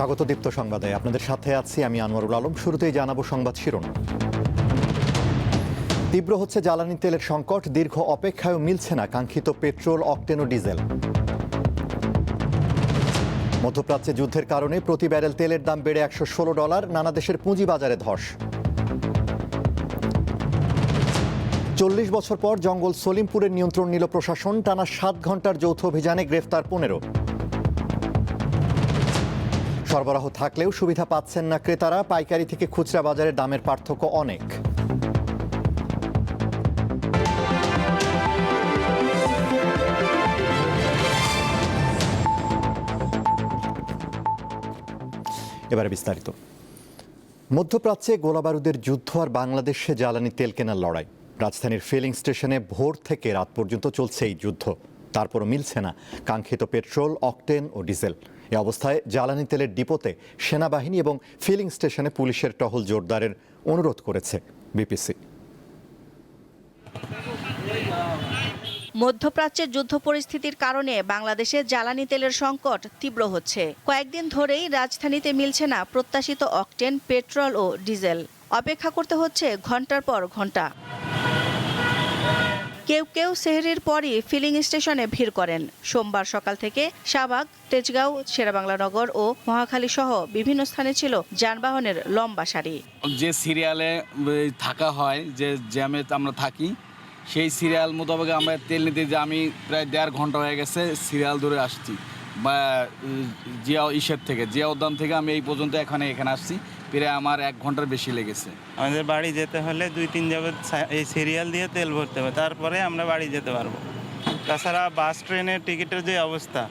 স্বাগত দীপ্ত সংবাদে আপনাদের সাথে আছি আমি আনোয়ারুল আলম। শুরুতেই জানাবো সংবাদ শিরোনাম। তীব্র হচ্ছে জ্বালানি তেলের সংকট, দীর্ঘ অপেক্ষায়ও মিলছে না কাঙ্ক্ষিত পেট্রোল, অকটেন ও ডিজেল। মধ্যপ্রাচ্যে যুদ্ধের কারণে প্রতি ব্যারেল তেলের দাম বেড়ে $116, নানা দেশের পুঁজিবাজারে ধস। 40 বছর পর জঙ্গল সলিমপুরের নিয়ন্ত্রণ নিল প্রশাসন, টানা 7 ঘন্টার যৌথ অভিযানে গ্রেফতার 15। সরবরাহ থাকলেও সুবিধা পাচ্ছেন না ক্রেতারা, পাইকারি থেকে খুচরা বাজারে দামের পার্থক্য অনেক। এবারে বিস্তারিত। মধ্যপ্রাচ্যে গোলাবারুদের যুদ্ধ আর বাংলাদেশে জ্বালানি তেল কেনার লড়াই। রাজধানীর ফিলিং স্টেশনে ভোর থেকে রাত পর্যন্ত চলছে এই যুদ্ধ। তারপরও মিলছে না কাঙ্ক্ষিত পেট্রোল, অকটেন ও ডিজেল। এ অবস্থায় জ্বালানি তেলের ডিপোতে সেনাবাহিনী এবং ফিলিং স্টেশনে পুলিশের টহল জোরদারের অনুরোধ করেছে বিপিসি। মধ্যপ্রাচ্যের যুদ্ধ পরিস্থিতির কারণে বাংলাদেশে জ্বালানি তেলের সংকট তীব্র হচ্ছে। কয়েকদিন ধরেই রাজধানীতে মিলছে না প্রত্যাশিত অকটেন, পেট্রোল ও ডিজেল। অপেক্ষা করতে হচ্ছে ঘন্টার পর ঘন্টা। কেউ কেউ সেহরির পরই ফিলিং স্টেশনে ভিড় করেন। সোমবার সকাল থেকে শাহবাগ, তেজগাঁও, শেরেবাংলানগর ও মহাখালী সহ বিভিন্ন স্থানে ছিল যানবাহনের লম্বা সারি। যে সিরিয়ালে থাকা হয়, যে জ্যামে আমরা থাকি, সেই সিরিয়াল মোতাবেক আমরা তেল নিতে যে আমি প্রায় 1.5 ঘন্টা হয়ে গেছে সিরিয়াল ধরে আসছি। বা জিয়া উদ্যান থেকে আমি এই পর্যন্ত এখানে আসছি, প্রায় আমার 1 ঘন্টার বেশি লেগেছে। আমাদের বাড়ি যেতে হলে 2-3 যাবত এই সিরিয়াল দিয়ে তেল ভরতে হবে, তারপরে আমরা বাড়ি যেতে পারবো। তাছাড়া বাস ট্রেনের টিকিটের যে অবস্থা,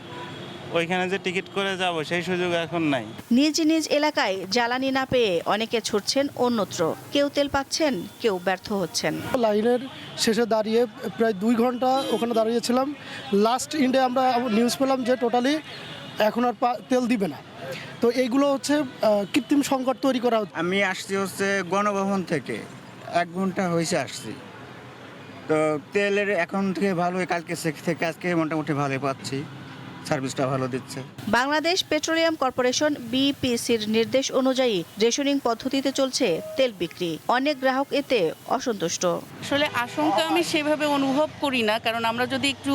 ওইখানে যে টিকিট করে যাব সেই সুযোগ এখন নাই। নিজ নিজ এলাকায় জ্বালানি না পেয়ে অনেকে ছুটছেন অন্যত্র। কেউ তেল পাচ্ছেন, কেউ ব্যর্থ হচ্ছেন। লাইনের শেষে দাঁড়িয়ে প্রায় 2 ঘন্টা ওখানে দাঁড়িয়েছিলাম। লাস্ট ইন্ডে আমরা নিউজ পেলাম যে টোটালি এখন আর তেল দিবে না। তো এইগুলো হচ্ছে কৃত্রিম সংকট তৈরি করা হচ্ছে। আমি আসছি হচ্ছে গণভবন থেকে, 1 ঘন্টা হয়েছে আসছি। তো তেলের এখন থেকে ভালোই, কালকে থেকে আজকে মোটামুটি ভালোই পাচ্ছি, সার্ভিসটা ভালো দিচ্ছে। বাংলাদেশ পেট্রোলিয়াম কর্পোরেশন বিপিসির নির্দেশ অনুযায়ী রেশনিং পদ্ধতিতে চলছে তেল বিক্রি। অনেক গ্রাহক এতে অসন্তুষ্ট। আসলে আশঙ্কা আমি সেভাবে অনুভব করি না, কারণ আমরা যদি একটু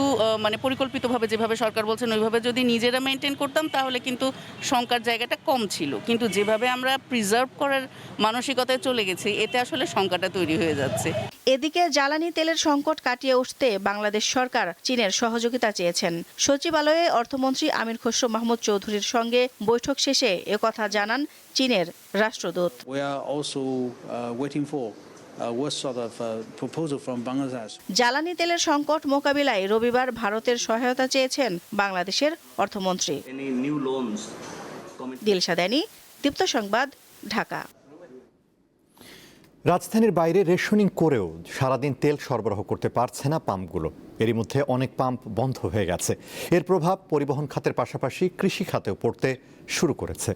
পরিকল্পিতভাবে যেভাবে সরকার বলছেন ওইভাবে যদি নিজেরা মেনটেন করতাম তাহলে কিন্তু শঙ্কার জায়গাটা কম ছিল। কিন্তু যেভাবে আমরা প্রিজার্ভ করার মানসিকতায় চলে গেছি, এতে আসলে শঙ্কাটা তৈরি হয়ে যাচ্ছে। এদিকে জ্বালানি তেলের সংকট কাটিয়ে উঠতে বাংলাদেশ সরকার চীনের সহযোগিতা চেয়েছেন। সচিবালয়ে অর্থমন্ত্রী আমির খসরু মাহমুদ চৌধুরীর সঙ্গে বৈঠক শেষে একথা জানান চীনের রাষ্ট্রদূত। জ্বালানি তেলের সংকট মোকাবিলায় রবিবার ভারতের সহায়তা চেয়েছেন বাংলাদেশের অর্থমন্ত্রী। দিলশাদ আলী, দীপ্ত সংবাদ, ঢাকা। রাজধানীর বাইরে রেশনিং করেও সারাদিন তেল সরবরাহ করতে পারছে না পাম্পগুলো। এরই মধ্যে অনেক পাম্প বন্ধ হয়ে গেছে। এর প্রভাব পরিবহন খাতের পাশাপাশি কৃষি খাতেও পড়তে শুরু করেছে।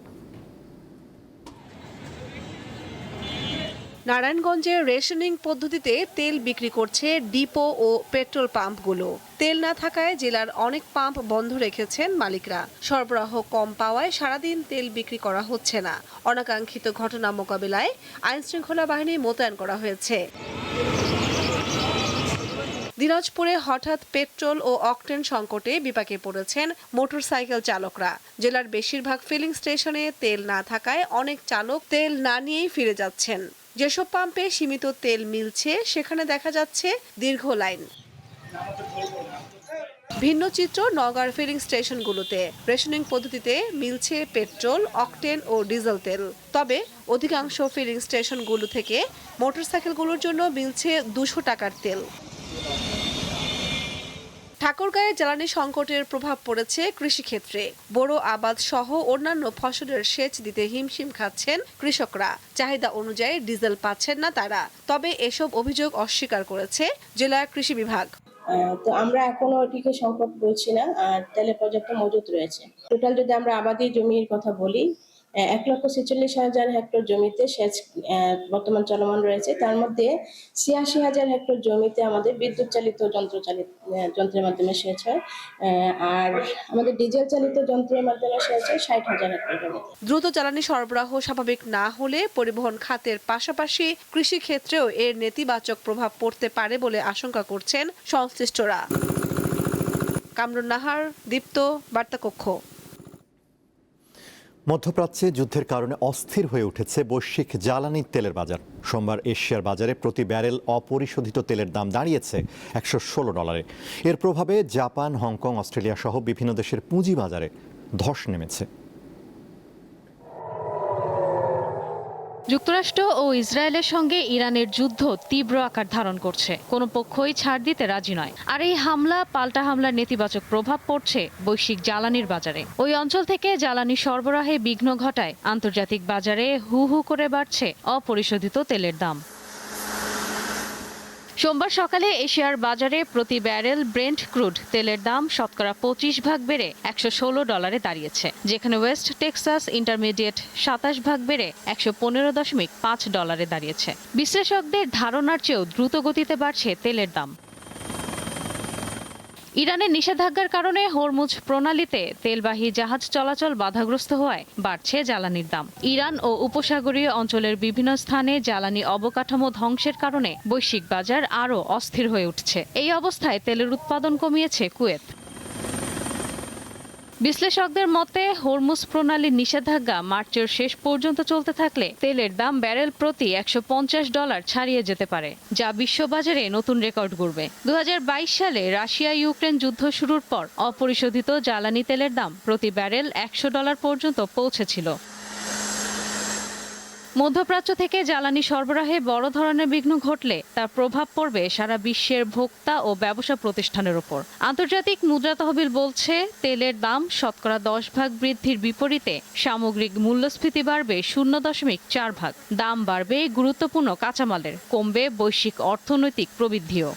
নারায়ণগঞ্জের রেশনিং পদ্ধতিতে তেল বিক্রি করছে ডিপো ও পেট্রোল পাম্পগুলো। তেল না থাকায় জেলার অনেক পাম্প বন্ধ রেখেছেন মালিকরা। সরবরাহ কম পাওয়ায় সারাদিন তেল বিক্রি করা হচ্ছে না। অনাকাঙ্ক্ষিত ঘটনা মোকাবিলায় আইনশৃঙ্খলা বাহিনী মোতায়েন করা হয়েছে। দিনাজপুরে হঠাৎ পেট্রোল ও অকটেন সংকটে বিপাকে পড়েছেন মোটরসাইকেল চালকরা। জেলার বেশিরভাগ ফিলিং স্টেশনে তেল না থাকায় অনেক চালক তেল না নিয়েই ফিরে যাচ্ছেন। যেসব পাম্পে সীমিত তেল মিলছে সেখানে দেখা যাচ্ছে দীর্ঘ লাইন। ভিন্ন চিত্র নওগাঁর ফিলিং স্টেশনগুলোতে। রেশনিং পদ্ধতিতে মিলছে পেট্রোল, অকটেন ও ডিজেল তেল। তবে অধিকাংশ ফিলিং স্টেশনগুলো থেকে মোটরসাইকেলগুলোর জন্য মিলছে 200 টাকার তেল। ঠাকুরগাঁয়ে জ্বালানি সংকটের প্রভাব পড়েছে কৃষিক্ষেত্রে। বোরো আবাদ সহ অন্যান্য ফসলের সেচ দিতে হিমশিম খাচ্ছেন কৃষকরা। চাহিদা অনুযায়ী ডিজেল পাচ্ছেন না তারা। তবে এসব অভিযোগ অস্বীকার করেছে জেলা কৃষি বিভাগ। তো আমরা এখনো এটিকে সংকট বলছি না, আর তেলের পর্যাপ্ত মজুত রয়েছে। টোটাল যদি আমরা আবাদি জমির কথা বলি, 1,46,000 হেক্টর জমিতে সেচ বর্তমান চলমান রয়েছে। তার মধ্যে 86,000 হেক্টর জমিতে আমাদের বিদ্যুৎ চালিত যন্ত্রের মাধ্যমে সেচ হয়, আর আমাদের ডিজেল চালিত যন্ত্রের মাধ্যমে সেচ হয় 60,000 হেক্টর জমিতে। দ্রুত জ্বালানি সরবরাহ স্বাভাবিক না হলে পরিবহন খাতের পাশাপাশি কৃষি ক্ষেত্রেও এর নেতিবাচক প্রভাব পড়তে পারে বলে আশঙ্কা করছেন সংশ্লিষ্টরা। কামরুন নাহার, দীপ্ত, বার্তাকক্ষ। মধ্যপ্রাচ্যে যুদ্ধের কারণে অস্থির হয়ে উঠেছে বৈশ্বিক জ্বালানি তেলের বাজার। সোমবার এশিয়ার বাজারে প্রতি ব্যারেল অপরিশোধিত তেলের দাম দাঁড়িয়েছে $116। এর প্রভাবে জাপান, হংকং, অস্ট্রেলিয়া সহ বিভিন্ন দেশের পুঁজি বাজারে ধস নেমেছে। যুক্তরাষ্ট্র ও ইসরায়েলের সঙ্গে ইরানের যুদ্ধ তীব্র আকার ধারণ করছে। কোনো পক্ষই ছাড় দিতে রাজি নয়। আর এই হামলা পাল্টা হামলার নেতিবাচক প্রভাব পড়ছে বৈশ্বিক জ্বালানির বাজারে। ওই অঞ্চল থেকে জ্বালানি সরবরাহে বিঘ্ন ঘটায় আন্তর্জাতিক বাজারে হু হু করে বাড়ছে অপরিশোধিত তেলের দাম। সোমবার সকালে এশিয়ার বাজারে প্রতি ব্যারেল ব্রেন্ট ক্রুড তেলের দাম শতকরা 25% বেড়ে $116 দাঁড়িয়েছে, যেখানে ওয়েস্ট টেক্সাস ইন্টারমিডিয়েট 27% বেড়ে $115.5 দাঁড়িয়েছে। বিশ্লেষকদের ধারণার চেয়েও দ্রুত গতিতে বাড়ছে তেলের দাম। ইরানের নিষেধাজ্ঞার কারণে হরমুজ প্রণালীতে তেলবাহী জাহাজ চলাচল বাধাগ্রস্ত হওয়ায় বাড়ছে জ্বালানির দাম। ইরান ও উপসাগরীয় অঞ্চলের বিভিন্ন স্থানে জ্বালানি অবকাঠামো ধ্বংসের কারণে বৈশ্বিক বাজার আরও অস্থির হয়ে উঠছে। এই অবস্থায় তেলের উৎপাদন কমিয়েছে কুয়েত। বিশ্লেষকদের মতে হরমুজ প্রণালীর নিষেধাজ্ঞা মার্চের শেষ পর্যন্ত চলতে থাকলে তেলের দাম ব্যারেল প্রতি $150 ছাড়িয়ে যেতে পারে, যা বিশ্ববাজারে নতুন রেকর্ড গড়বে। 2022 সালে রাশিয়া ইউক্রেন যুদ্ধ শুরুর পর অপরিশোধিত জ্বালানি তেলের দাম প্রতি ব্যারেল $100 পর্যন্ত পৌঁছেছিল। মধ্যপ্রাচ্য থেকে জ্বালানি সরবরাহে বড় ধরনের বিঘ্ন ঘটলে তার প্রভাব পড়বে সারা বিশ্বের ভোক্তা ও ব্যবসা প্রতিষ্ঠানের ওপর। আন্তর্জাতিক মুদ্রা তহবিল বলছে, তেলের দাম শতকরা 10% বৃদ্ধির বিপরীতে সামগ্রিক মূল্যস্ফীতি বাড়বে 0.4%। দাম বাড়বে গুরুত্বপূর্ণ কাঁচামালের, কমবে বৈশ্বিক অর্থনৈতিক প্রবৃদ্ধিও।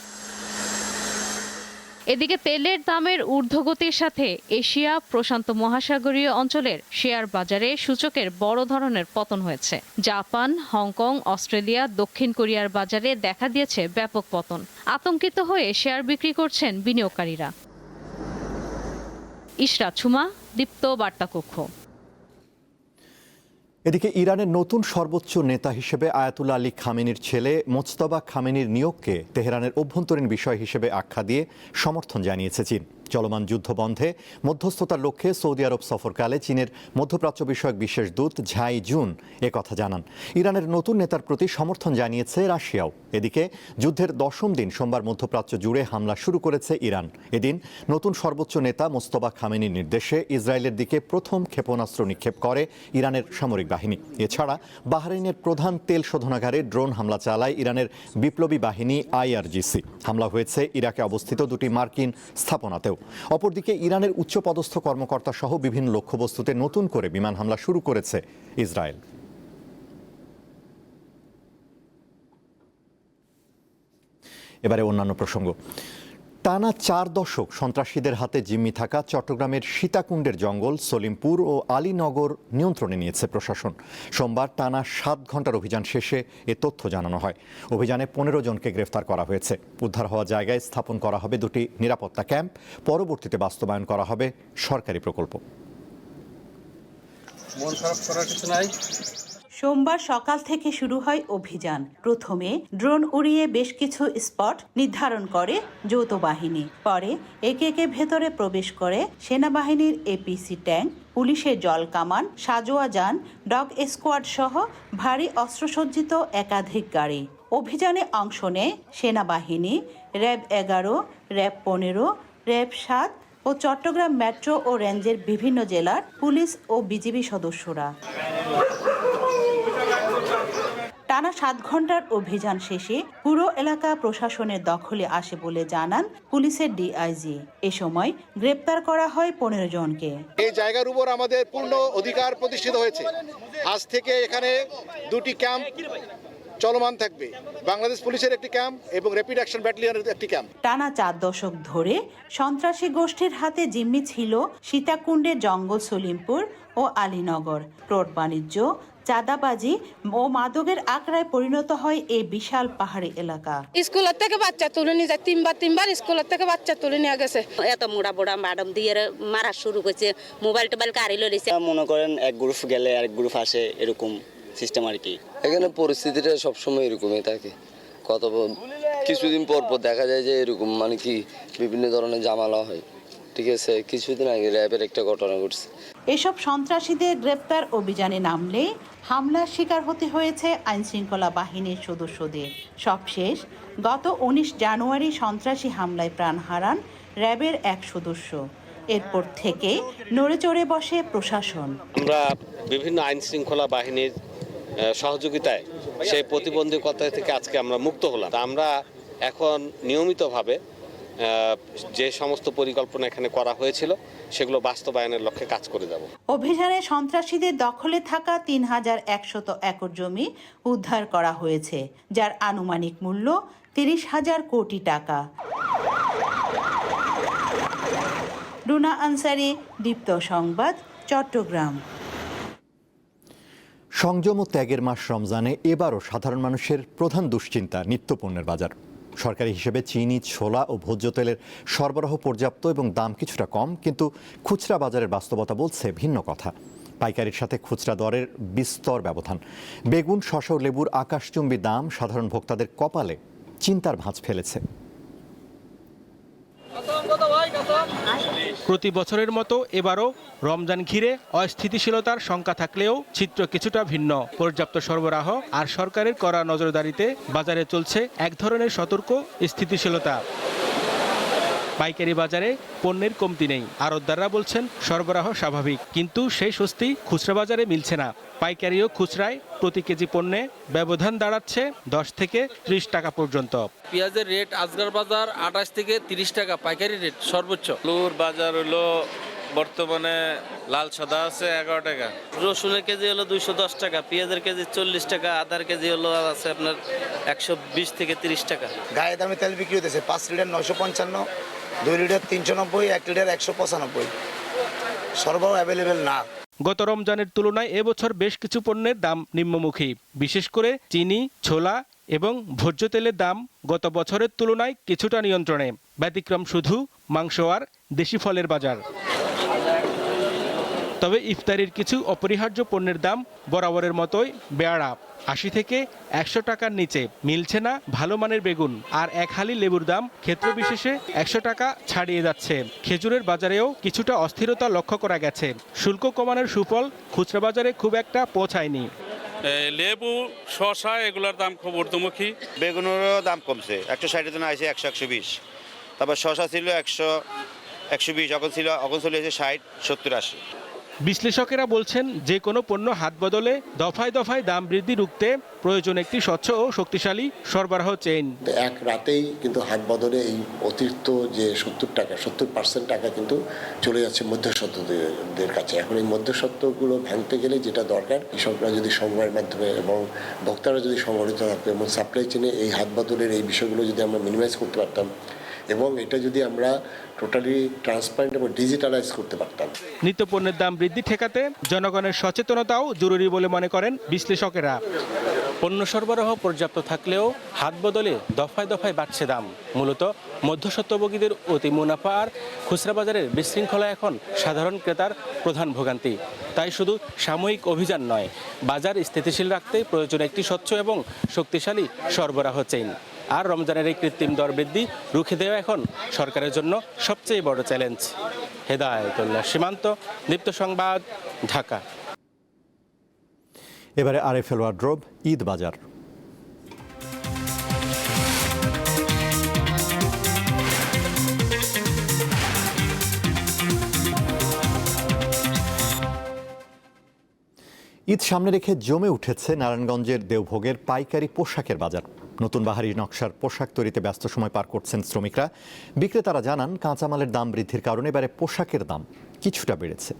এদিকে তেলের দামের ঊর্ধ্বগতির সাথে এশিয়া প্রশান্ত মহাসাগরীয় অঞ্চলের শেয়ার বাজারে সূচকের বড় ধরনের পতন হয়েছে। জাপান, হংকং, অস্ট্রেলিয়া, দক্ষিণ কোরিয়ার বাজারে দেখা দিয়েছে ব্যাপক পতন। আতঙ্কিত হয়ে শেয়ার বিক্রি করছেন বিনিয়োগকারীরা। ইশরাত ছুমা, দীপ্ত, বার্তাকক্ষ। এদিকে ইরানের নতুন সর্বোচ্চ নেতা হিসেবে আয়াতুল্লাহ আলী খামেনির ছেলে মোজতবা খামেনির নিয়োগকে তেহরানের অভ্যন্তরীণ বিষয় হিসেবে আখ্যা দিয়ে সমর্থন জানিয়েছে চীন। চলমান যুদ্ধ বন্ধে মধ্যস্থতার লক্ষ্যে সৌদি আরব সফরকালে চীনের মধ্যপ্রাচ্য বিষয়ক বিশেষ দূত ঝাই জুন একথা জানান। ইরানের নতুন নেতার প্রতি সমর্থন জানিয়েছে রাশিয়াও। এদিকে যুদ্ধের 10ম দিন সোমবার মধ্যপ্রাচ্য জুড়ে হামলা শুরু করেছে ইরান। এদিন নতুন সর্বোচ্চ নেতা মোজতবা খামেনির নির্দেশে ইসরায়েলের দিকে প্রথম ক্ষেপণাস্ত্র নিক্ষেপ করে ইরানের সামরিক বাহিনী। এছাড়া বাহরাইনের প্রধান তেল শোধনাগারে ড্রোন হামলা চালায় ইরানের বিপ্লবী বাহিনী IRGC। হামলা হয়েছে ইরাকে অবস্থিত দুটি মার্কিন স্থাপনাতেও। অপরদিকে ইরানের উচ্চপদস্থ কর্মকর্তা সহ বিভিন্ন লক্ষ্যবস্তুতে নতুন করে বিমান হামলা শুরু করেছে ইসরায়েল। এবারে অন্যান্য প্রসঙ্গ। টানা 4 দশক সন্ত্রাসীদের হাতে জিম্মি থাকা চট্টগ্রামের সীতাকুণ্ডের জঙ্গল, সলিমপুর ও আলীনগর নিয়ন্ত্রণে নিয়েছে প্রশাসন। সোমবার টানা 7 ঘন্টার অভিযান শেষে এ তথ্য জানানো হয়। অভিযানে 15 জনকে গ্রেফতার করা হয়েছে। উদ্ধার হওয়া জায়গায় স্থাপন করা হবে 2টি নিরাপত্তা ক্যাম্প। পরবর্তীতে বাস্তবায়ন করা হবে সরকারি প্রকল্প। সোমবার সকাল থেকে শুরু হয় অভিযান। প্রথমে ড্রোন উড়িয়ে বেশ কিছু স্পট নির্ধারণ করে যৌথ বাহিনী। পরে একে একে ভেতরে প্রবেশ করে সেনাবাহিনীর APC ট্যাঙ্ক, পুলিশের জল কামান, সাজোয়া যান, ডগ স্কোয়াড সহ ভারী অস্ত্রসজ্জিত একাধিক গাড়ি। অভিযানে অংশ নেয় সেনাবাহিনী, র্যাব 11, র্যাব 15, র্যাব 7 ও চট্টগ্রাম মেট্রো ও রেঞ্জের বিভিন্ন জেলার পুলিশ ও বিজিবি সদস্যরা। টানা 7 ঘন্টার অভিযান শেষে পুরো এলাকা প্রশাসনের দখলে আসে বলে জানান পুলিশের DIG। এ সময় গ্রেপ্তার করা হয় 15 জনকে। এই জায়গার উপর আমাদের পূর্ণ অধিকার প্রতিষ্ঠিত হয়েছে। আজ থেকে এখানে 2টি ক্যাম্প চলমান থাকবে, বাংলাদেশ পুলিশের একটি ক্যাম্প এবং র্যাপিড অ্যাকশন ব্যাটালিয়নের একটি ক্যাম্প। টানা 4 দশক ধরে সন্ত্রাসী গোষ্ঠীর হাতে জিম্মি ছিল সীতাকুণ্ডের জঙ্গল, সলিমপুর ও ও আলীনগর। ক্রোট বাণিজ্য, চাঁদাবাজি ও মাদকের আখড়ায় পরিণত হয় এই বিশাল পাহাড়ি এলাকা। স্কুলের থেকে বাচ্চা তুলে নিয়ে যায়, তিনবার স্কুলের থেকে বাচ্চা তুলে নিয়ে গেছে। এত মোড়া বোড়া ম্যাডাম দিয়ে মারা শুরু করছে, মোবাইল টোবাইল কারি লড়েছে। মনে করেন এক গ্রুপ গেলে আরেক গ্রুপ আসে, এরকম সিস্টেম আর কি। এখানে পরিস্থিতিটা সবসময় এরকমই থাকে। কিছুদিন পর দেখা যায় যে এরকম মানে কি বিভিন্ন ধরনের ঝামেলা হয়। ঠিক আছে, কিছুদিন আগে র্যাবের একটা ঘটনা ঘটছে। এসব সন্ত্রাসীদের গ্রেপ্তার অভিযানে নামলে হামলার শিকার হতে হয়েছে আইনশৃঙ্খলা বাহিনীর সদস্যদের। সবশেষ গত 19 জানুয়ারি সন্ত্রাসী হামলায় প্রাণ হারান র্যাবের এক সদস্য। এরপর থেকে নড়ে চড়ে বসে প্রশাসন। আমরা বিভিন্ন আইনশৃঙ্খলা বাহিনীর সহযোগিতায় সেই প্রতিবন্ধকতা থেকে আজকে আমরা মুক্ত হলাম। আমরা এখন নিয়মিতভাবে যে সমস্ত পরিকল্পনা এখানে করা হয়েছিল সেগুলো বাস্তবায়নের লক্ষ্যে কাজ করে যাব। অভিযানে সন্ত্রাসীদের দখলে থাকা 3100 একর জমি উদ্ধার করা হয়েছে, যার আনুমানিক মূল্য 30,000 কোটি টাকা। রুনা আনসারি, দীপ্ত সংবাদ, চট্টগ্রাম। সংযম ও ত্যাগের মাস রমজানে এবারও সাধারণ মানুষের প্রধান দুশ্চিন্তা নিত্যপণ্যের বাজার। সরকারি হিসেবে চিনি, ছোলা ও ভোজ্য তেলের সরবরাহ পর্যাপ্ত এবং দাম কিছুটা কম, কিন্তু খুচরা বাজারের বাস্তবতা বলছে ভিন্ন কথা। পাইকারির সাথে খুচরা দরের বিস্তর ব্যবধান। বেগুন, শসা ও লেবুর আকাশচুম্বী দাম সাধারণ ভোক্তাদের কপালে চিন্তার ভাঁজ ফেলেছে। প্রতি বছরের মতো এবারও রমজান ঘিরে অস্থিতিশীলতার শঙ্কা থাকলেও চিত্র কিছুটা ভিন্ন। পর্যাপ্ত সরবরাহ আর সরকারের কড়া নজরদারিতে বাজারে চলছে এক ধরনের সতর্ক স্থিতিশীলতা। পাইকারি বাজারে পণ্যের কমতি নেই, আড়তদাররা বলছেন সরবরাহ স্বাভাবিক, কিন্তু সেই স্বস্তি খুচরা বাজারে মিলছে না। পাইকারি ও খুচরায় প্রতি কেজি পণ্যে ব্যবধান দাঁড়াচ্ছে 10 থেকে 30 টাকা পর্যন্ত। পেঁয়াজের রেট আজকের বাজার 28 থেকে 30 টাকা পাইকারি রেট সর্বোচ্চ। আলুর বাজার হলো বর্তমানে লাল সাদা আছে 11 টাকা, রসুনের কেজি হলো 210 টাকা, পেঁয়াজের কেজি 40 টাকা, আদার কেজি হলো আছে আপনার 120 থেকে 30 টাকা। গায়ে দামে তেল বিক্রি হতেছে 5 লিটার 955, 2 লিটার 390, 1 লিটার 195। সরবরাহ অ্যাভেলেবেল না। গত রমজানের তুলনায় এবছর বেশ কিছু পণ্যের দাম নিম্নমুখী। বিশেষ করে চিনি, ছোলা এবং ভোজ্য তেলের দাম গত বছরের তুলনায় কিছুটা নিয়ন্ত্রণে। ব্যতিক্রম শুধু মাংস আর দেশি ফলের বাজার। তবে ইফতারির কিছু অপরিহার্য পণ্যের দাম বরাবরের মতোই বেয়ারা। 80 থেকে 100 টাকার নিচে মিলছে না ভালো মানের বেগুন, আর এক হালি লেবুর দাম ক্ষেত্র বিশেষে 100 টাকা ছাড়িয়ে যাচ্ছে। খেজুরের বাজারেও কিছুটা অস্থিরতা লক্ষ্য করা গেছে। শুল্ক কমানোর সুফল খুচরা বাজারে খুব একটা পৌঁছায়নি। লেবু, শসা এগুলোর দাম খুব ঊর্ধ্বমুখী। বেগুনেরও দাম কমছে, 160 জন্য আছে 100-120। তারপর শসা ছিল 100-120, এখন চলে এসে 60-70-80। বিশ্লেষকেরা বলছেন, যে কোনো পণ্য হাত বদলে দফায় দফায় দাম বৃদ্ধি রুখতে প্রয়োজন একটি স্বচ্ছ ও শক্তিশালী সরবরাহ চেইন। এক রাতেই কিন্তু হাত বদলে এই অতিরিক্ত যে 70% টাকা কিন্তু চলে যাচ্ছে মধ্যস্বত্বদের কাছে। এখন এই মধ্যস্বত্বগুলো ভাঙতে গেলে যেটা দরকার, কৃষকরা যদি সমবায়ের মাধ্যমে এবং ভোক্তারা যদি সংগঠিত থাকতো এবং সাপ্লাই চেনে এই হাত বদলের এই বিষয়গুলো যদি আমরা মিনিমাইজ করতে পারতাম এবং এটা যদি আমরা টোটালি ট্রান্সপারেন্ট এবং ডিজিটালাইজ করতে পারতাম। নিত্যপণ্যের দাম বৃদ্ধি ঠেকাতে জনগণের সচেতনতাও জরুরি বলে মনে করেন বিশ্লেষকেরা। পণ্য সরবরাহ পর্যাপ্ত থাকলেও হাত বদলে দফায় দফায় বাড়ছে দাম। মূলত মধ্যস্বত্বভোগীদের অতি মুনাফা আর খুচরা বাজারের বিশৃঙ্খলা এখন সাধারণ ক্রেতার প্রধান ভোগান্তি। তাই শুধু সাময়িক অভিযান নয়, বাজার স্থিতিশীল রাখতে প্রয়োজন একটি স্বচ্ছ এবং শক্তিশালী সরবরাহ চেইন। আর রমজানের এই কৃত্রিম দর বৃদ্ধি রুখে দেওয়া এখন সরকারের জন্য সবচেয়ে বড় চ্যালেঞ্জ। হেদায়েতুল্লাহ সীমান্ত, দীপ্ত সংবাদ, ঢাকা। এবারে আরএফএল ওয়ার্ড্রোব ঈদ বাজার। ঈদ সামনে রেখে জমে উঠেছে নারায়ণগঞ্জের দেওভোগের পাইকারি পোশাকের বাজার। নতুন বাহারি নকশার পোশাক তৈরিতে ব্যস্ত সময় পার করছেন শ্রমিকরা। বিক্রেতারা জানান, কাঁচামালের দাম বৃদ্ধির কারণে এবারে পোশাকের দাম কিছুটা বেড়েছে।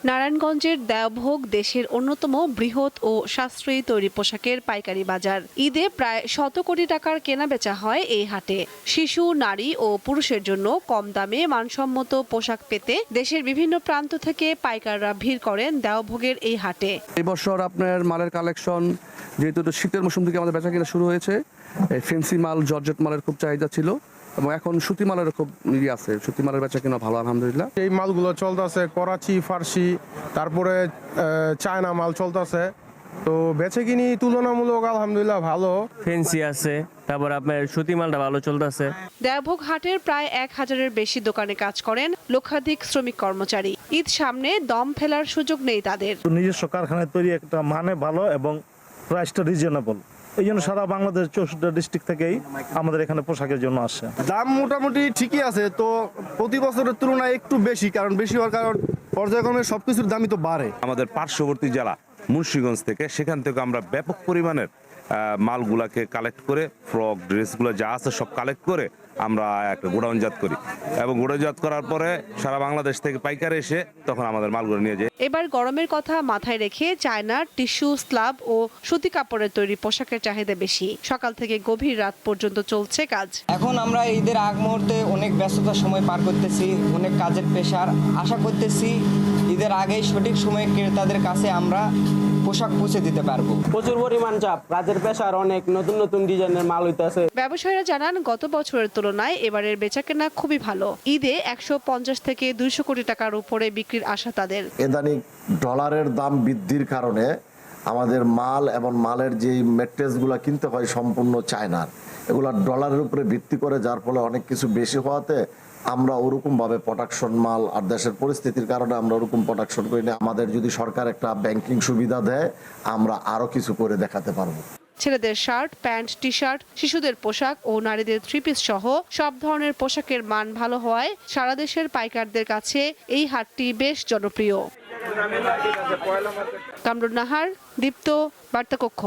নারায়ণগঞ্জের দেওভোগ দেশের অন্যতম বৃহৎ ও সাশ্রয়ী তৈরি পোশাকের পাইকারি বাজার। ঈদে প্রায় 100 কোটি টাকার কেনাবেচা হয় এই হাটে। শিশু, নারী ও পুরুষের জন্য কম দামে মানসম্মত পোশাক পেতে দেশের বিভিন্ন প্রান্ত থেকে পাইকাররা ভিড় করেন দেওভোগের এই হাটে। এই বছর আপনার মালের কালেকশন যেহেতু শীতের মৌসুম থেকে আমাদের বেচা কিনা শুরু হয়েছে, ফেন্সি মাল, জর্জেট মালের খুব চাহিদা ছিল এবং এখন সুতি মালের খুব আছে। সুতি মালের বেচা কিনা ভালো আলহামদুলিল্লাহ। এই মালগুলো চলতেছে করাচি, ফার্সি, তারপরে চায়না মাল চলতেছে, তো বেচে কিনি তুলনামূলক আলহামদুলিল্লাহ ভালো। ফেন্সি আছে, তারপর আপনার সুতি মালটা ভালো চলতেছে। দেওভোগ হাটের প্রায় 1000-এর বেশি দোকানে কাজ করেন লক্ষাধিক শ্রমিক কর্মচারী। ঈদ সামনে দম ফেলার সুযোগ নেই তাদের। নিজস্ব কারখানায় তৈরি একটা মানে ভালো এবং প্রাইসটা রিজনেবল, এই জন্য সারা বাংলাদেশ 64টা ডিস্ট্রিক্ট থেকেই আমাদের এখানে পোশাকের জন্য আসে। দাম মোটামুটি ঠিকই আছে, তো প্রতি বছরের তুলনায় একটু বেশি, কারণ বেশি হওয়ার কারণ পর্যায়ক্রমে সবকিছুর দামই তো বাড়ে। আমাদের পার্শ্ববর্তী জেলা মুন্সিগঞ্জ থেকে, সেখান থেকে আমরা ব্যাপক পরিমাণের মালগুলাকে কালেক্ট করে, ফ্রক ড্রেসগুলো যা আছে সব কালেক্ট করে আমরা একটা গোডাউনজাত করি এবং গোডাউনজাত করার পরে সারা বাংলাদেশ থেকে পাইকারি এসে তখন আমাদের মালগুলো নিয়ে যায়। এবার গরমের কথা মাথায় রেখে চায়নার টিস্যু, স্লাব ও সুতি কাপড়ের তৈরি পোশাকের চাহিদা বেশি। সকাল থেকে গভীর রাত পর্যন্ত চলছে কাজ। এখন আমরা ঈদের আগ মুহূর্তে অনেক ব্যস্ততার সময় পার করতেছি, অনেক কাজের প্রেশার। আশা করতেছি ঈদের আগেই সঠিক সময়ে ক্রেতাদের কাছে আমরা পোশাক পৌঁছে দিতে পারবো। প্রচুর পরিমাণ চাপ, কাজের প্রেশার অনেক, নতুন নতুন ডিজাইনের মাল হইতেছে। ব্যবসায়ীরা জানান গত বছরের তুলনায় এবারের বেচাকেনা খুবই ভালো। ঈদে 150 থেকে 200 কোটি টাকার উপরে বিক্রির আশা তাদের। ইদানিং ডলারের দাম বৃদ্ধির কারণে আমাদের মাল এবং মালের যেই মেটেরিয়ালসগুলো কিনতে হয় সম্পূর্ণ চায়নার, এগুলো ডলারের উপরে ভিত্তি করে, যার ফলে অনেক কিছু বেশি হওয়াতে আমরা ওরকমভাবে প্রোডাকশন মাল, আর দেশের পরিস্থিতির কারণে আমরা ওরকম প্রোডাকশন করি না। আমাদের যদি সরকার একটা ব্যাংকিং সুবিধা দেয়, আমরা আরও কিছু করে দেখাতে পারবো। ছেলেদের শার্ট, প্যান্ট, টি শার্ট, শিশুদের পোশাক ও নারীদের 3 পিস সহ সব ধরনের পোশাকের মান ভালো হওয়ায় সারা দেশের পাইকারদের কাছে এই হাটটি বেশ জনপ্রিয়। কামরুন নাহার, দীপ্ত, বার্তাকক্ষ।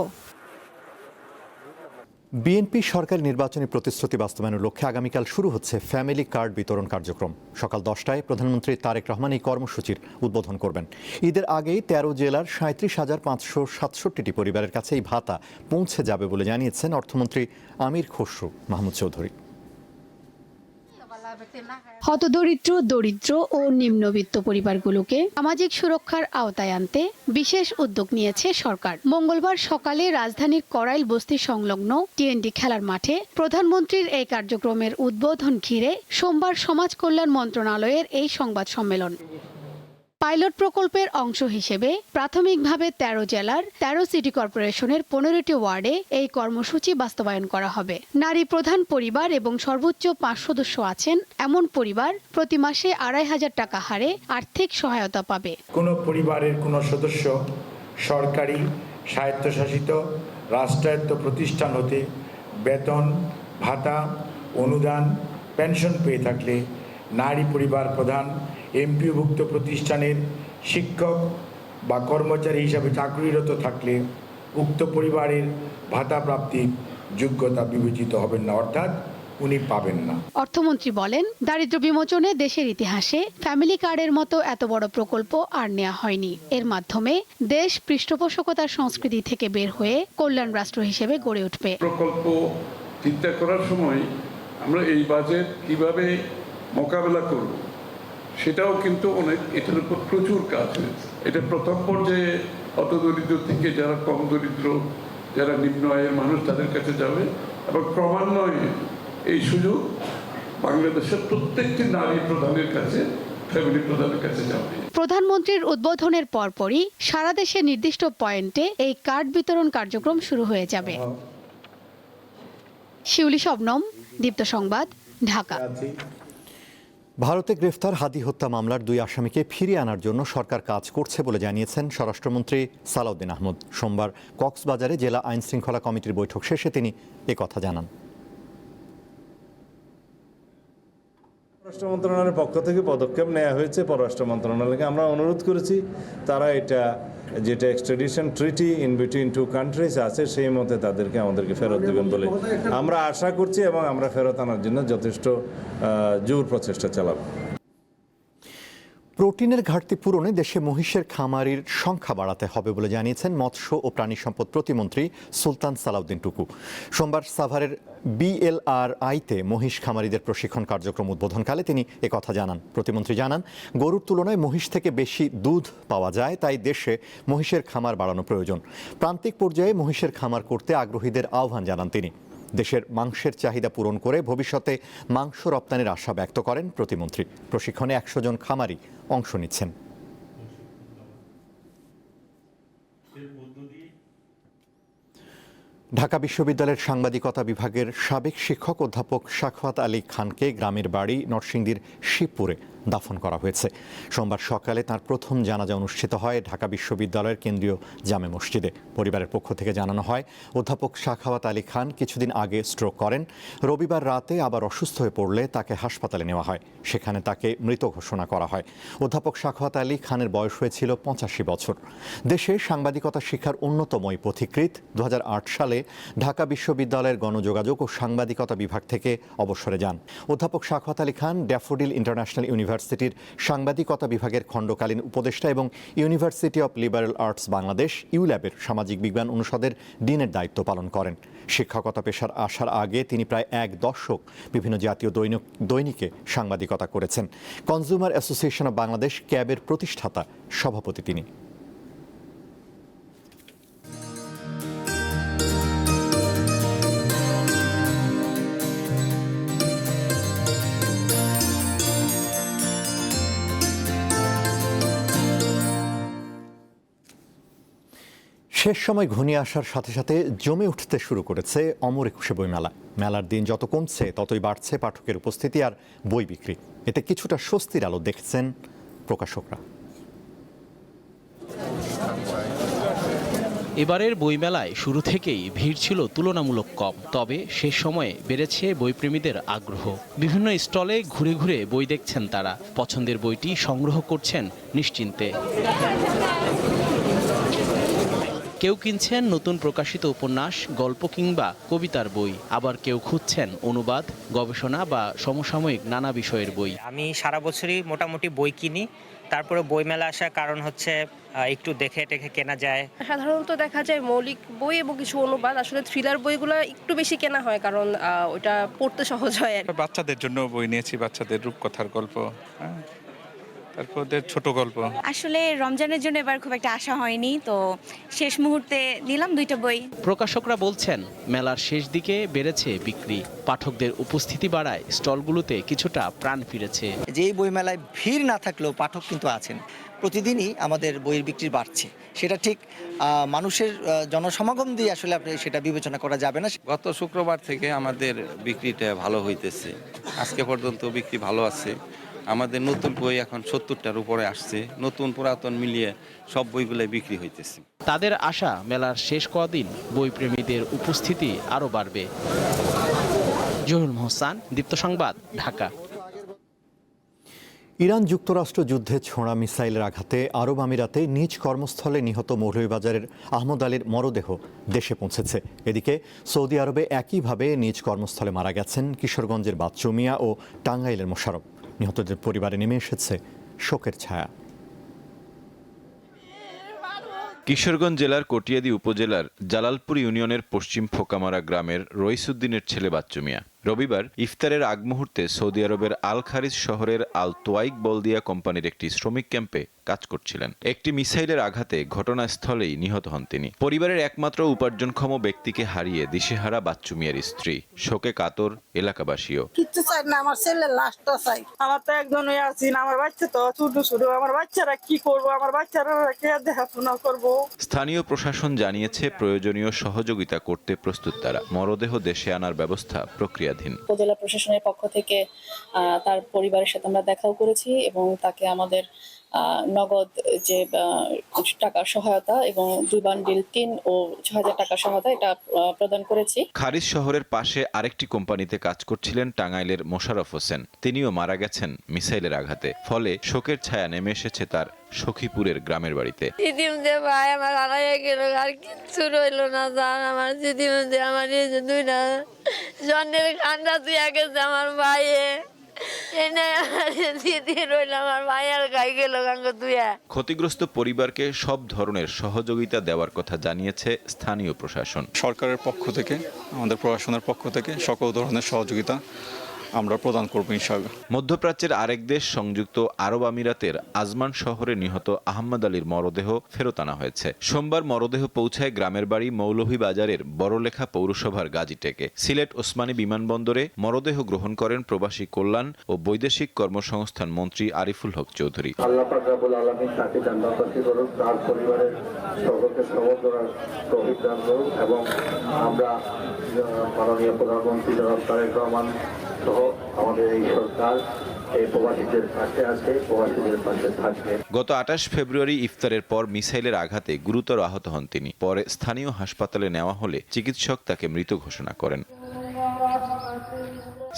বিএনপি সরকারি নির্বাচনী প্রতিশ্রুতি বাস্তবায়নের লক্ষ্যে আগামীকাল শুরু হচ্ছে ফ্যামিলি কার্ড বিতরণ কার্যক্রম। সকাল 10টায় প্রধানমন্ত্রী তারেক রহমান এই কর্মসূচির উদ্বোধন করবেন। ঈদের আগেই 13 জেলার 37,567টি পরিবারের কাছে এই ভাতা পৌঁছে যাবে বলে জানিয়েছেন অর্থমন্ত্রী আমির খসরু মাহমুদ চৌধুরী। হতদরিদ্র, দরিদ্র ও নিম্নবিত্ত পরিবারগুলোকে সামাজিক সুরক্ষার আওতায় আনতে বিশেষ উদ্যোগ নিয়েছে সরকার। মঙ্গলবার সকালে রাজধানীর করাইল বস্তি সংলগ্ন টিএনডি খেলার মাঠে প্রধানমন্ত্রীর এই কার্যক্রমের উদ্বোধন ঘিরে সোমবার সমাজ কল্যাণ মন্ত্রণালয়ের এই সংবাদ সম্মেলন। পাইলট প্রকল্পের অংশ হিসেবে প্রাথমিকভাবে 13 জেলার 13 সিটি কর্পোরেশনের 15টি ওয়ার্ডে এই কর্মসূচি বাস্তবায়ন করা হবে। নারী প্রধান পরিবার এবং সর্বোচ্চ 5 সদস্য আছেন এমন পরিবার প্রতি মাসে 2,500 টাকা হারে আর্থিক সহায়তা পাবে। কোনো পরিবারের কোনো সদস্য সরকারি, স্বায়ত্তশাসিত, রাষ্ট্রায়ত্ত প্রতিষ্ঠান হতে বেতন, ভাতা, অনুদান, পেনশন পেয়ে থাকলে, নারী পরিবার প্রধান, এমপিওভুক্ত প্রতিষ্ঠানের শিক্ষক বা কর্মচারী হিসাবে চাকরিরত থাকলে উক্ত পরিবারের ভাতা প্রাপ্তির যোগ্যতা বিবেচিত হবেন না, অর্থাৎ উনি পাবেন না। অর্থমন্ত্রী বলেন, দারিদ্র্য বিমোচনে দেশের ইতিহাসে ফ্যামিলি কার্ডের মতো এত বড় প্রকল্প আর নেওয়া হয়নি। এর মাধ্যমে দেশ পৃষ্ঠপোষকতার সংস্কৃতি থেকে বের হয়ে কল্যাণ রাষ্ট্র হিসেবে গড়ে উঠবে। প্রকল্প চিন্তা করার সময় আমরা এই বাজেট কিভাবে মোকাবেলা করব সেটাও কিন্তু অনেক, এটার উপর প্রচুর কাজ হয়েছে। এটা প্রথম পর্যায়ে অত দরিদ্র থেকে যারা কম দরিদ্র, যারা নিম্ন আয়ের মানুষ, তাদের কাছে যাবে এবং ক্রমান্বয়ে এই সুযোগ বাংলাদেশের প্রত্যেকটি নারী প্রধানের কাছে, ফ্যামিলি প্রধানের কাছে যাবে। প্রধানমন্ত্রীর উদ্বোধনের পরপরই সারা দেশে নির্দিষ্ট পয়েন্টে এই কার্ড বিতরণ কার্যক্রম শুরু হয়ে যাবে। শিউলি শবনম, দীপ্ত সংবাদ, ঢাকা। ভারতে গ্রেফতার হাদি হত্যা মামলার 2 আসামিকে ফিরিয়ে আনার জন্য সরকার কাজ করছে বলে জানিয়েছেন স্বরাষ্ট্রমন্ত্রী সালাউদ্দিন আহমদ। সোমবার কক্সবাজারে জেলা আইন শৃঙ্খলা কমিটির বৈঠক শেষে তিনি একথা জানান। পররাষ্ট্র মন্ত্রণালয়ের পক্ষ থেকে পদক্ষেপ নেওয়া হয়েছে। পররাষ্ট্র মন্ত্রণালয়কে আমরা অনুরোধ করেছি তারা এটা যেটা extradition treaty in between 2 countries আছে সেই মতে তাদেরকে আমাদেরকে ফেরত দেবেন বলে আমরা আশা করছি এবং আমরা ফেরত আনার জন্য যথেষ্ট জোর প্রচেষ্টা চালাব। প্রোটিনের ঘাটতি পূরণে দেশে মহিষের খামারির সংখ্যা বাড়াতে হবে বলে জানিয়েছেন মৎস্য ও প্রাণী সম্পদ প্রতিমন্ত্রী সুলতান সালাউদ্দিন টুকু। সোমবার সাভারের BLRI-তে মহিষ খামারিদের প্রশিক্ষণ কার্যক্রম উদ্বোধনকালে তিনি একথা জানান। প্রতিমন্ত্রী জানান, গরুর তুলনায় মহিষ থেকে বেশি দুধ পাওয়া যায়, তাই দেশে মহিষের খামার বাড়ানো প্রয়োজন। প্রান্তিক পর্যায়ে মহিষের খামার করতে আগ্রহীদের আহ্বান জানান তিনি। দেশের মাংসের চাহিদা পূরণ করে ভবিষ্যতে মাংস রপ্তানির আশা ব্যক্ত করেন প্রতিমন্ত্রী। প্রশিক্ষণে 100 জন খামারি অংশ নিচ্ছেন। ঢাকা বিশ্ববিদ্যালয়ের সাংবাদিকতা বিভাগের সাবেক শিক্ষক অধ্যাপক সাখাওয়াত আলী খানকে গ্রামের বাড়ি নরসিংদীর শিবপুরে দাফন করা হয়েছে। সোমবার সকালে তার প্রথম জানাজা অনুষ্ঠিত হয় ঢাকা বিশ্ববিদ্যালয়ের কেন্দ্রীয় জামে মসজিদে। পরিবারের পক্ষ থেকে জানানো হয়, অধ্যাপক সাখাওয়াত আলী খান কিছুদিন আগে স্ট্রোক করেন। রবিবার রাতে আবার অসুস্থ হয়ে পড়লে তাকে হাসপাতালে নেওয়া হয়। সেখানে তাকে মৃত ঘোষণা করা হয়। অধ্যাপক সাখাওয়াত আলী খানের বয়স হয়েছিল 85 বছর। দেশে সাংবাদিকতা শিক্ষার অন্যতম এই পথিকৃৎ 2008 সালে ঢাকা বিশ্ববিদ্যালয়ের গণযোগাযোগ ও সাংবাদিকতা বিভাগ থেকে অবসরে যান। অধ্যাপক সাখাওয়াত আলী খান ড্যাফোডিল ইন্টারন্যাশনাল ইউনিভার্সিটির সাংবাদিকতা বিভাগের খণ্ডকালীন উপদেষ্টা এবং University of Liberal Arts Bangladesh ইউল্যাবের সামাজিক বিজ্ঞান অনুষদের ডিনের দায়িত্ব পালন করেন। শিক্ষকতা পেশার আসার আগে তিনি প্রায় 1 দশক বিভিন্ন জাতীয় দৈনিকে সাংবাদিকতা করেছেন। কনজিউমার অ্যাসোসিয়েশন অব বাংলাদেশ ক্যাবের প্রতিষ্ঠাতা সভাপতি তিনি। শেষ সময় ঘনিয়ে আসার সাথে সাথে জমে উঠতে শুরু করেছে অমর একুশে বইমেলা। মেলার দিন যত কমছে ততই বাড়ছে পাঠকের উপস্থিতি আর বই বিক্রি। এতে কিছুটা স্বস্তির আলো দেখছেন প্রকাশকরা। এবারের বইমেলায় শুরু থেকেই ভিড় ছিল তুলনামূলক কম, তবে শেষ সময়ে বেড়েছে বইপ্রেমীদের আগ্রহ। বিভিন্ন স্টলে ঘুরে ঘুরে বই দেখছেন তারা, পছন্দের বইটি সংগ্রহ করছেন নিশ্চিন্তে। কেউ কিনছেন নতুন প্রকাশিত উপন্যাস, গল্প কিংবা কবিতার বই, আবার কেউ খুঁজছেন অনুবাদ, গবেষণা বা সমসাময়িক নানা বিষয়ের বই। আমি সারা বছরই মোটামুটি বই কিনি, তারপরে বইমেলা আসার কারণ হচ্ছে একটু দেখে টেখে কেনা যায়। সাধারণত দেখা যায় মৌলিক বই এবং কিছু অনুবাদ, আসলে থ্রিলার বইগুলো একটু বেশি কেনা হয় কারণ ওটা পড়তে সহজ হয়। বাচ্চাদের জন্য বই নিয়েছি, বাচ্চাদের রূপকথার গল্প, তারপর ওদের ছোট গল্প। আসলে রমজানের জন্য এবার খুব একটা আশা হয়নি, তো শেষ মুহূর্তে নিলাম 2টা বই। প্রকাশকরা বলছেন, মেলার শেষ দিকে বেড়েছে বিক্রি, পাঠকদের উপস্থিতি বাড়ায় স্টলগুলোতে কিছুটা প্রাণ ফিরেছে। যেই বইমেলায় ভিড় না থাকলেও পাঠক কিন্তু আছেন, প্রতিদিনই আমাদের বইয়ের বিক্রি বাড়ছে। সেটা ঠিক মানুষের জনসমাগম দিয়ে আসলে সেটা বিবেচনা করা যাবে না। গত শুক্রবার থেকে আমাদের বিক্রিটা ভালো হইতেছে, আজকে পর্যন্ত বিক্রি ভালো আছে। আমাদের নতুন বই এখন 70টার উপরে আসছে, নতুন পুরাতন মিলিয়ে সব বইগুলো বিক্রি হইতেছে। তাদের আশা, মেলার শেষ কদিন বইপ্রেমীদের উপস্থিতি আরও বাড়বে। জহুরুল মোহসান, দীপ্ত সংবাদ, ঢাকা। ইরান যুক্তরাষ্ট্র যুদ্ধে ছোঁড়া মিসাইলের আঘাতে আরব আমিরাতে নিজ কর্মস্থলে নিহত মৌলভীবাজারের আহমদ আলীর মরদেহ দেশে পৌঁছেছে। এদিকে সৌদি আরবে একইভাবে নিজ কর্মস্থলে মারা গেছেন কিশোরগঞ্জের বাচ্চু মিয়া ও টাঙ্গাইলের মোশাররফ। নিহতদের পরিবারে নেমে এসেছে শোকের ছায়া। কিশোরগঞ্জ জেলার কটিয়াদী উপজেলার জালালপুর ইউনিয়নের পশ্চিম ফোকামারা গ্রামের রইসুদ্দিনের ছেলে বাচ্চু মিয়া রবিবার ইফতারের আগ মুহূর্তে সৌদি আরবের আল খারিজ শহরের আল তোয়াইক বলদিয়া কোম্পানির একটি শ্রমিক ক্যাম্পে কাজ করছিলেন। একটি মিসাইলের আঘাতে ঘটনাস্থলেই নিহত হন তিনি। পরিবারের একমাত্র উপার্জনক্ষম ব্যক্তিকে হারিয়ে দিশেহারা বাচ্চু মিয়ার স্ত্রী, শোকে কাতর এলাকাবাসীও। কিচ্ছু চাই না, আমার ছেলের লাশটা চাই। আমার তো একজন হয়ে আছি না, আমার বাচ্চা তো ছোট ছোট, আমার বাচ্চারা কি করবো, আমার বাচ্চারা কে দেখাশোনা করবো। স্থানীয় প্রশাসন জানিয়েছে প্রয়োজনীয় সহযোগিতা করতে প্রস্তুত তারা। মরদেহ দেশে আনার ব্যবস্থা প্রক্রিয়াধীন। উপজেলা প্রশাসনের পক্ষ থেকে তার পরিবারের সাথে আমরা দেখাও করেছি এবং তাকে আমাদের নগদ যে টাকার সহায়তা এবং 2 বান্ডিল 3 ও 6,000 টাকার সহায়তা এটা প্রদান করেছি। খারিজ শহরের পাশে আরেকটি কোম্পানিতে কাজ করছিলেন টাঙ্গাইলের মোশাররফ হোসেন। তিনিও মারা গেছেন মিসাইলের আঘাতে। ফলে শোকের ছায়া নেমে এসেছে তার সখীপুরের গ্রামের বাড়িতে। ভাই আমার হারাইয়া গেল, আর কিচ্ছু রইল না জান। আমার দিদিমধ্যে আমার এই যে 2টা স্বর্ণের খান্ডা তুই গেছে আমার ভাইয়ে, এনে দিদি রইলাম আর মায়ের গাই গেল গাঙ্গ দুয়া। ক্ষতিগ্রস্ত পরিবারকে সব ধরনের সহযোগিতা দেওয়ার কথা জানিয়েছে স্থানীয় প্রশাসন। সরকারের পক্ষ থেকে, আমাদের প্রশাসনের পক্ষ থেকে সকল ধরনের সহযোগিতা আমরা প্রদান করব ইনশাআল্লাহ। মধ্যপ্রাচ্যের আরেক দেশ সংযুক্ত আরব আমিরাতের আজমান শহরে নিহত আহমদ আলীর মরদেহ ফেরত আনা হয়েছে। সোমবার মরদেহ পৌঁছায় গ্রামের বাড়ি মৌলভীবাজারের বড়লেখা পৌরসভার গাজীটেকে। সিলেট ওসমানী বিমানবন্দরে মরদেহ গ্রহণ করেন প্রবাসী কল্যাণ ও বৈদেশিক কর্মসংস্থান মন্ত্রী আরিফুল হক চৌধুরী। আল্লাহ পাক রব্বুল আলামিন তাকে জান্নাতবাসী করুন, তার পরিবারের সকলকে সমগ্র তৌফিক দান করুন এবং আমরা মাননীয় প্রধানমন্ত্রী জনাব তারেক রহমান সহ আমাদের এই সরকার এই প্রবাসীদের পাশে আছে, প্রবাসীদের পাশে থাকবে। গত 28 ফেব্রুয়ারি ইফতারের পর মিসাইলের আঘাতে গুরুতর আহত হন তিনি। পরে স্থানীয় হাসপাতালে নেওয়া হলে চিকিৎসক তাকে মৃত ঘোষণা করেন।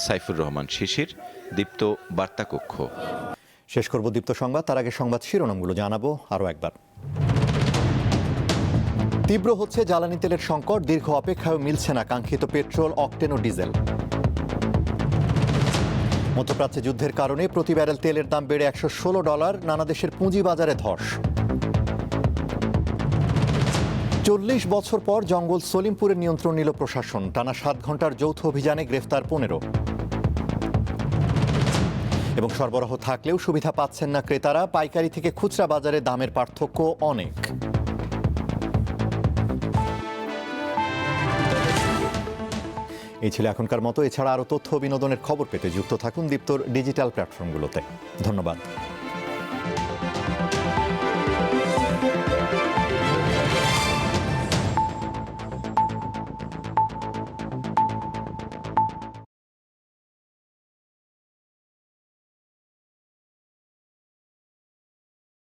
সাইফুর রহমান শিশির, দীপ্ত বার্তা কক্ষ। শেষ করব দীপ্ত সংবাদ, তার আগে সংবাদ শিরোনামগুলো জানাবো আরও একবার। তীব্র হচ্ছে জ্বালানি তেলের সংকট, দীর্ঘ অপেক্ষায় মিলছে না কাঙ্ক্ষিত পেট্রোল, অকটেন ও ডিজেল। মধ্যপ্রাচ্যে যুদ্ধের কারণে প্রতি ব্যারেল তেলের দাম বেড়ে $116, নানা দেশের পুঁজিবাজারে ধস। 40 বছর পর জঙ্গল সলিমপুরের নিয়ন্ত্রণ নিল প্রশাসন, টানা 7 ঘন্টার যৌথ অভিযানে গ্রেফতার 15। এবং সরবরাহ থাকলেও সুবিধা পাচ্ছেন না ক্রেতারা, পাইকারি থেকে খুচরা বাজারে দামের পার্থক্য অনেক। এই ছিল এখনকার মতো। এছাড়া আরও তথ্য বিনোদনের খবর পেতে যুক্ত থাকুন দীপ্তর ডিজিটাল প্ল্যাটফর্মগুলোতে। ধন্যবাদ।